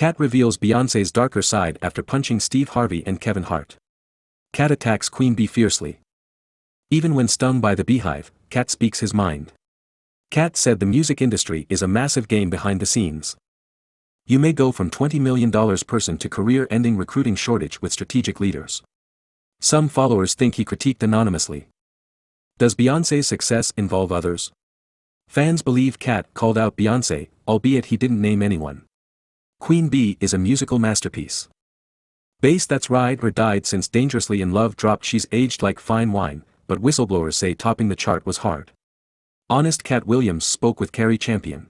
Katt reveals Beyoncé's darker side after punching Steve Harvey and Kevin Hart. Katt attacks Queen Bee fiercely. Even when stung by the Beehive, Katt speaks his mind. Katt said the music industry is a massive game behind the scenes. You may go from $20 million person to career-ending recruiting shortage with strategic leaders. Some followers think he critiqued anonymously. Does Beyoncé's success involve others? Fans believe Katt called out Beyoncé, albeit he didn't name anyone. Queen Bee is a musical masterpiece. Bass that's ride or died since Dangerously in Love dropped. She's aged like fine wine, but whistleblowers say topping the chart was hard. Honest Katt Williams spoke with Carrie Champion.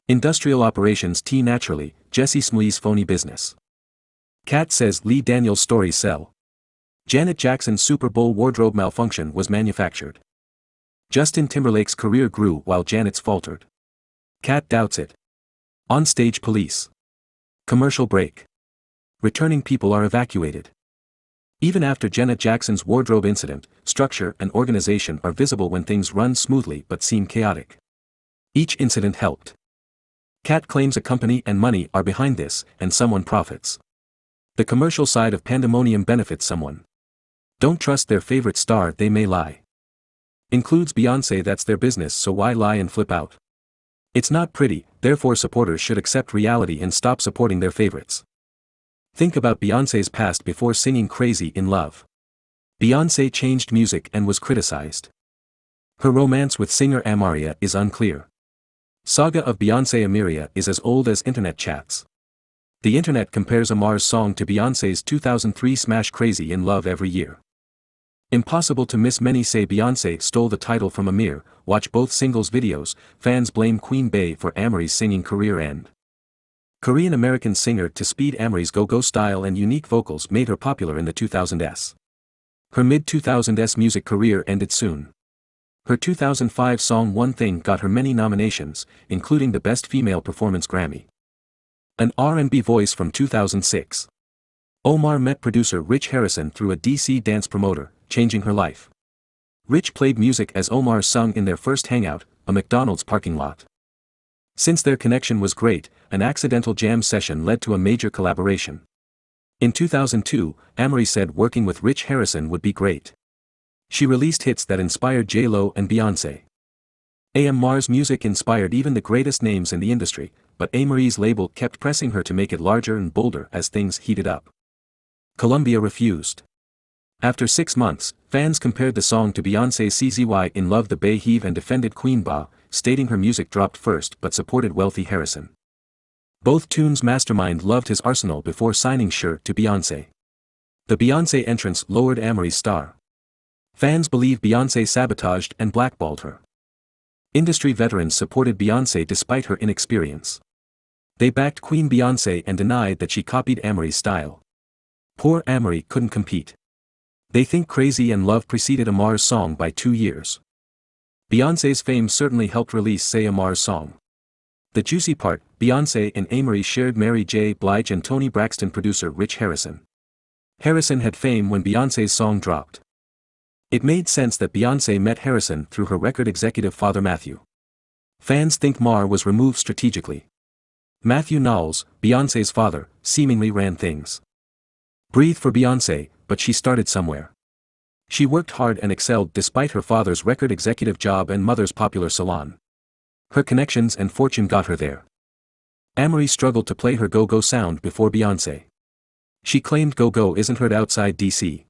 Industrial operations T naturally, Jesse Smlee's phony business. Katt says Lee Daniels' stories sell. Janet Jackson's Super Bowl wardrobe malfunction was manufactured. Justin Timberlake's career grew while Janet's faltered. Katt doubts it. On-stage police. Commercial break. Returning people are evacuated. Even after Janet Jackson's wardrobe incident, structure and organization are visible when things run smoothly but seem chaotic. Each incident helped. Katt claims a company and money are behind this, and someone profits. The commercial side of pandemonium benefits someone. Don't trust their favorite star, they may lie. Includes Beyoncé, that's their business, so why lie and flip out? It's not pretty, therefore supporters should accept reality and stop supporting their favorites. Think about Beyoncé's past before singing Crazy in Love. Beyoncé changed music and was criticized. Her romance with singer Amaria is unclear. Saga of Beyoncé Amaria is as old as internet chats. The internet compares Amar's song to Beyoncé's 2003 smash Crazy in Love every year. Impossible to miss. Many say Beyoncé stole the title from Amir. Watch both singles videos. Fans blame Queen Bey for Ameri's singing career end. Korean-American singer to speed. Ameri's go-go style and unique vocals made her popular in the 2000s. Her mid-2000s music career ended soon. Her 2005 song One Thing got her many nominations, including the Best Female Performance Grammy. An R&B voice from 2006. Omar met producer Rich Harrison through a DC dance promoter, changing her life. Rich played music as Omar sung in their first hangout, a McDonald's parking lot. Since their connection was great, an accidental jam session led to a major collaboration. In 2002, Amerie said working with Rich Harrison would be great. She released hits that inspired J-Lo and Beyoncé. Amar's music inspired even the greatest names in the industry, but Amerie's label kept pressing her to make it larger and bolder as things heated up. Columbia refused. After 6 months, fans compared the song to Beyoncé's CZY in Love the Beehive and defended Queen Bee, stating her music dropped first but supported wealthy Harrison. Both tunes. Mastermind loved his arsenal before signing Sure to Beyoncé. The Beyoncé entrance lowered Amerie's star. Fans believe Beyoncé sabotaged and blackballed her. Industry veterans supported Beyoncé despite her inexperience. They backed Queen Beyoncé and denied that she copied Amerie's style. Poor Amerie couldn't compete. They think Crazy in Love preceded Amar's song by 2 years. Beyoncé's fame certainly helped release Say Amar's song. The juicy part, Beyoncé and Amerie shared Mary J. Blige and Toni Braxton producer Rich Harrison. Harrison had fame when Beyoncé's song dropped. It made sense that Beyoncé met Harrison through her record executive father Matthew. Fans think Mar was removed strategically. Matthew Knowles, Beyoncé's father, seemingly ran things. Breathe for Beyoncé, but she started somewhere. She worked hard and excelled despite her father's record executive job and mother's popular salon. Her connections and fortune got her there. Amerie struggled to play her go-go sound before Beyoncé. She claimed go-go isn't heard outside DC.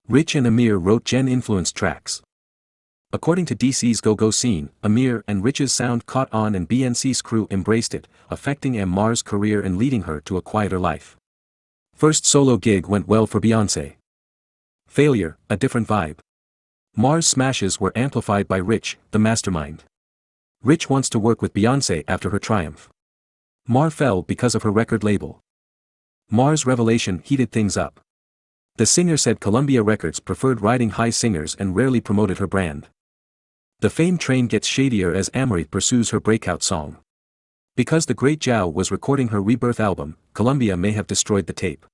Rich and Amir wrote Gen-influenced tracks. According to DC's go-go scene, Amir and Rich's sound caught on and BNC's crew embraced it, affecting Amar's career and leading her to a quieter life. First solo gig went well for Beyoncé. Failure, a different vibe. Mar's smashes were amplified by Rich, the mastermind. Rich wants to work with Beyoncé after her triumph. Mar fell because of her record label. Mar's revelation heated things up. The singer said Columbia Records preferred riding high singers and rarely promoted her brand. The fame train gets shadier as Amerie pursues her breakout song. Because the Great Jow was recording her Rebirth album, Columbia may have destroyed the tape.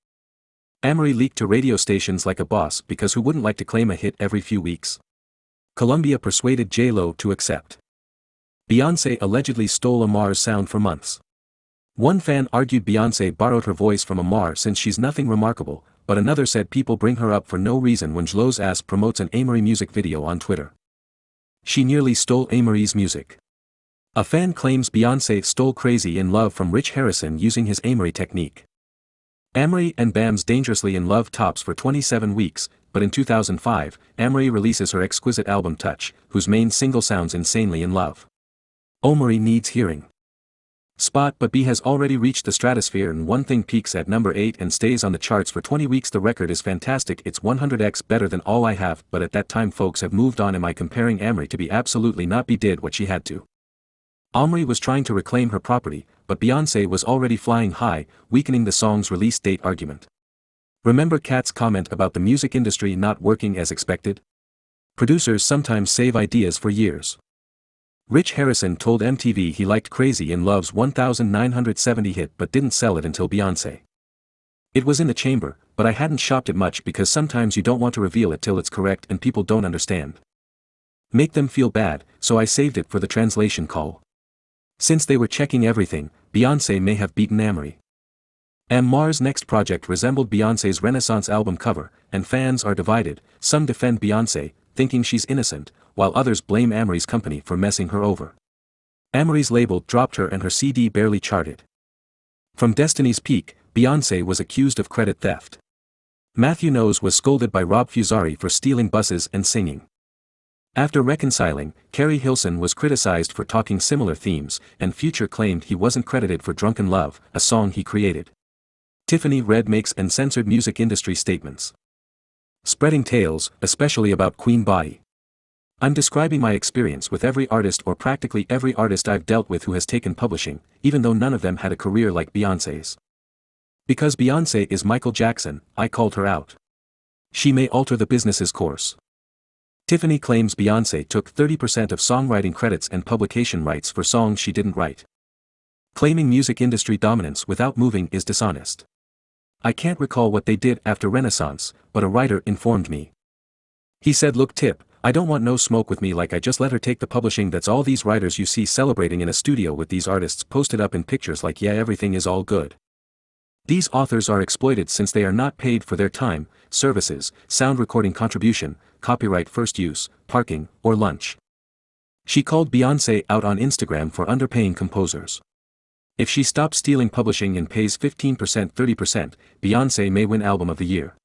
Amerie leaked to radio stations like a boss because who wouldn't like to claim a hit every few weeks? Columbia persuaded J-Lo to accept. Beyoncé allegedly stole Amar's sound for months. One fan argued Beyoncé borrowed her voice from Amar since she's nothing remarkable, but another said people bring her up for no reason when Jlo's ass promotes an Amory music video on Twitter. She nearly stole Amory's music. A fan claims Beyoncé stole Crazy in Love from Rich Harrison using his Amory technique. Amory and Bam's Dangerously in Love tops for 27 weeks, but in 2005, Amory releases her exquisite album Touch, whose main single sounds insanely in love. Amory needs hearing. Spot but B has already reached the stratosphere and One Thing peaks at number 8 and stays on the charts for 20 weeks. The record is fantastic, it's 100x better than All I Have, but at that time folks have moved on. Am I comparing Amory to B? Absolutely not. B did what she had to. Amory was trying to reclaim her property, but Beyoncé was already flying high, weakening the song's release date argument. Remember Katt's comment about the music industry not working as expected? Producers sometimes save ideas for years. Rich Harrison told MTV he liked Crazy in Love's 1970 hit but didn't sell it until Beyoncé. It was in the chamber, but I hadn't shopped it much because sometimes you don't want to reveal it till it's correct and people don't understand. Make them feel bad, so I saved it for the translation call. Since they were checking everything, Beyoncé may have beaten Amory. Amar's next project resembled Beyoncé's Renaissance album cover, and fans are divided. Some defend Beyoncé, thinking she's innocent, while others blame Amory's company for messing her over. Amory's label dropped her and her CD barely charted. From Destiny's Peak, Beyoncé was accused of credit theft. Matthew Knowles was scolded by Rob Fusari for stealing buses and singing. After reconciling, Carrie Hilson was criticized for talking similar themes, and Future claimed he wasn't credited for Drunken Love, a song he created. Tiffany Red makes uncensored music industry statements. Spreading tales, especially about Queen Body. I'm describing my experience with every artist or practically every artist I've dealt with who has taken publishing, even though none of them had a career like Beyoncé's. Because Beyoncé is Michael Jackson, I called her out. She may alter the business's course. Tiffany claims Beyoncé took 30% of songwriting credits and publication rights for songs she didn't write. Claiming music industry dominance without moving is dishonest. I can't recall what they did after Renaissance, but a writer informed me. He said, "Look Tip, I don't want no smoke with me, like I just let her take the publishing. That's all these writers you see celebrating in a studio with these artists posted up in pictures like yeah everything is all good. These authors are exploited since they are not paid for their time, services, sound recording contribution, copyright first use, parking, or lunch." She called Beyoncé out on Instagram for underpaying composers. If she stops stealing publishing and pays 15% 30%, Beyoncé may win Album of the Year.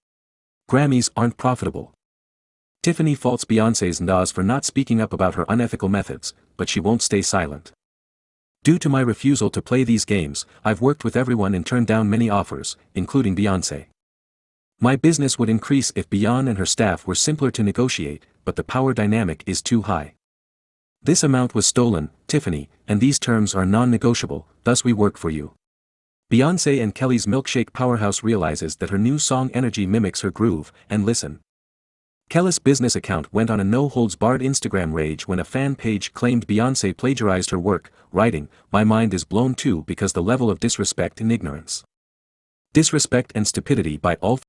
Grammys aren't profitable. Tiffany faults Beyoncé's Nas for not speaking up about her unethical methods, but she won't stay silent. Due to my refusal to play these games, I've worked with everyone and turned down many offers, including Beyoncé. My business would increase if Beyoncé and her staff were simpler to negotiate, but the power dynamic is too high. This amount was stolen, Tiffany, and these terms are non-negotiable, thus we work for you. Beyoncé and Kelly's milkshake powerhouse realizes that her new song Energy mimics her groove, and listen. Kelly's business account went on a no-holds-barred Instagram rage when a fan page claimed Beyoncé plagiarized her work, writing, "My mind is blown too because the level of disrespect and ignorance. Disrespect and stupidity by all